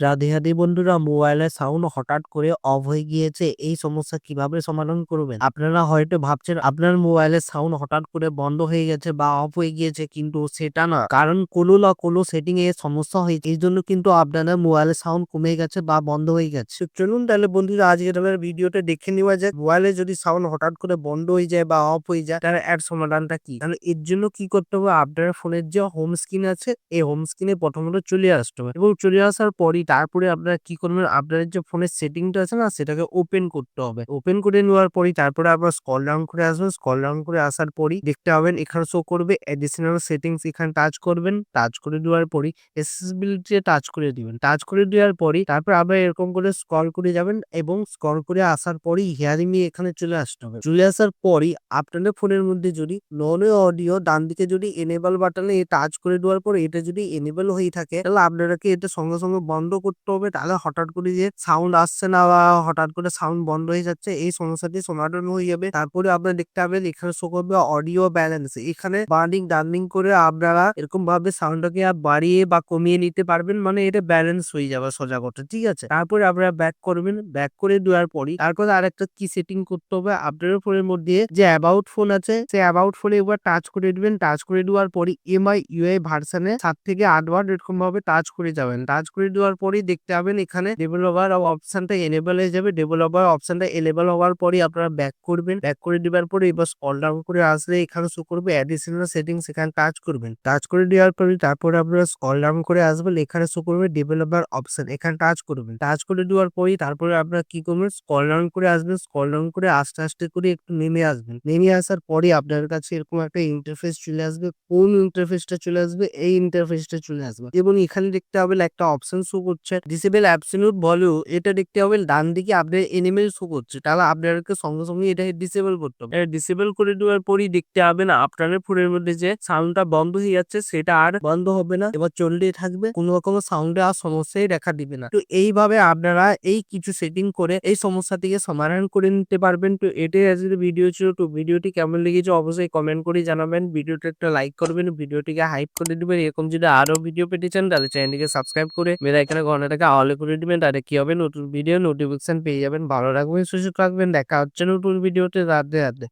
রাধে রাধে বন্ধুরা, মোবাইলের সাউন্ড হঠাৎ করে অফ হয়ে গিয়েছে। এই সমস্যা কিভাবে সমাধান করবেন? আপনারা হয়তো ভাবছেন আপনার মোবাইলের সাউন্ড হঠাৎ করে বন্ধ হয়ে গেছে বা অফ হয়ে গিয়েছে, কিন্তু সেটা না। কারণ কোনো না কোনো সেটিং এ সমস্যা হয়েছে, এই জন্য কিন্তু আপনাদের মোবাইলের সাউন্ড কমে গেছে বা বন্ধ হয়ে গেছে। তো চলুন তাহলে বন্ধুরা, আজকের আমাদের ভিডিওটা দেখে নেওয়া যায় মোবাইলে যদি সাউন্ড হঠাৎ করে বন্ধ হয়ে যায় বা অফ হয়ে যায়, তার এর সমাধানটা কি। তাহলে এর জন্য কি করতে হবে? আপনার ফোনের যে হোম স্ক্রিন আছে, এই হোম স্ক্রিনে প্রথমত চলে আসতে হবে এবং চলে আসার পরই তারপরে আপনারা কি করবেন, আপনাদের যে ফোনের সেটিংটা আছে না, সেটাকে ওপেন করতে হবে। ওপেন করে নেওয়ার পরই তারপরে আবার স্ক্রল ডাউন করে আসবেন। স্ক্রল ডাউন করে আসার পরই দেখতে পাবেন এখানে শো করবে অ্যাডিশনাল সেটিংস। এখানে টাচ করবেন। টাচ করে দেওয়ার পরই অ্যাক্সেসিবিলিটি টাচ করে দিবেন। টাচ করে দেওয়ার পরই তারপর আবার এরকম করে স্ক্রল করে যাবেন এবং স্ক্রল করে আসার পরই হিয়ারিং এ এখানে চলে আসতে হবে। চলে আসার পরই আপনাদের ফোনের মধ্যে যদি নন অডিও ডান দিকে যদি এনেবল বাটনে টাচ করে দেওয়ার পর এটা যদি এনেবল হয়ে থাকে, তাহলে আপনাদেরকে এটা সঙ্গে সঙ্গে বন্ধ করতে হবে। তাহলে হঠাৎ করে যে সাউন্ড আসছে না বা হঠাৎ করে সাউন্ড বন্ধ হয়ে যাচ্ছে, এই সমস্যাটি সমাধান হয়ে যাবে। তারপরে আপনারা দেখতে পাবেন এখানে শো করবে অডিও ব্যালেন্স। এখানে বার্নিং ডার্নিং করে আপনারা এরকম ভাবে সাউন্ডটাকে বাড়িয়ে বা কমিয়ে নিতে পারবেন, মানে এটা ব্যালেন্স হয়ে যাবে সোজা কথা, ঠিক আছে। তারপরে আপনারা ব্যাক করবেন। ব্যাক করে দেওয়ার পরই তারপরে আরেকটা কি সেটিং করতে হবে, আপনার ফোনের মধ্যে যে অ্যাবাউট ফোন আছে, সেই অ্যাবাউট ফোনে একবার টাচ করে দিবেন। টাচ করে দেওয়ার পরই এমআই ইউআই ভার্সনে 7 থেকে 8 বার এরকম ভাবে টাচ করে যাবেন। টাচ করে দেওয়ার পরই দেখতে পাবেন এখানে ডেভেলপার অপশনটা এনেবল হয়ে যাবে। ডেভেলপার অপশনটা এনেবল হওয়ার পরই আপনারা ব্যাক করবেন। ব্যাক করে দেওয়ার পরে এবার স্ক্রল ডাউন করে আসলে এখানে শো করবে অ্যাডিশনাল সেটিংস। এখানে টাচ করবেন। টাচ করে দেওয়ার পরে তারপরে আপনারা স্ক্রল ডাউন করে আসবেন। এখানে শো করবে ডেভেলপার অপশন। এখানে টাচ করবেন। টাচ করে দেওয়ার পরই তারপরে আপনারা কি করবেন, স্ক্রল ডাউন করে আসবেন। স্ক্রল ডাউন করে আস্তে আস্তে করে একটু নেমে আসবেন। নেমে আসার পরে আপনার কাছে এরকম একটা ইন্টারফেস চলে আসবে। কোন ইন্টারফেসটা চলে আসবে? এই ইন্টারফেসটা চলে আসবে এবং এখানে দেখতে হবে একটা অপশন শো করছে ডিসেবল অ্যাবসলিউট ভলিউম। এটা দেখতে হবে ডান দিকে আপনার এনিমেল শো করছে, তাহলে আপনাদেরকে সঙ্গে সঙ্গে এটা ডিসেবল করতে হবে। ডিসেবল করে দেওয়ার পরই দেখতে হবে না আপনাদের ফোনের মধ্যে যে সাউন্ডটা বন্ধ হয়ে যাচ্ছে, সেটা আর বন্ধ হবে না, এবার চলতেই থাকবে। কোনো রকম সাউন্ডে আর সমস্যাই দেখা দিবে না। তো এইভাবে আপনারা এই কিছু সেটিং করে এই সমস্যা থেকে সমাধান করে নিতে পারবেন। তো এটাই আজকের ভিডিও ছিল। তো ভিডিওটি কেমন লেগেছে অবশ্যই কমেন্ট করে জানাবেন। ভিডিওটা একটা লাইক করবেন, ভিডিওটিকে হাইপ করে দিবেন। এরকম যদি আরো ভিডিও পেতে চান তাহলে চ্যানেলটিকে সাবস্ক্রাইব করে বেল আইকনের ঘন্টাটাকে অল করে দিবেন। তাহলে কি হবে, নতুন ভিডিও নোটিফিকেশন পেয়ে যাবেন। ভালো রাখবেন, সুস্থ থাকবেন। দেখা হচ্ছে নতুন ভিডিওতে। রাধে রাধে।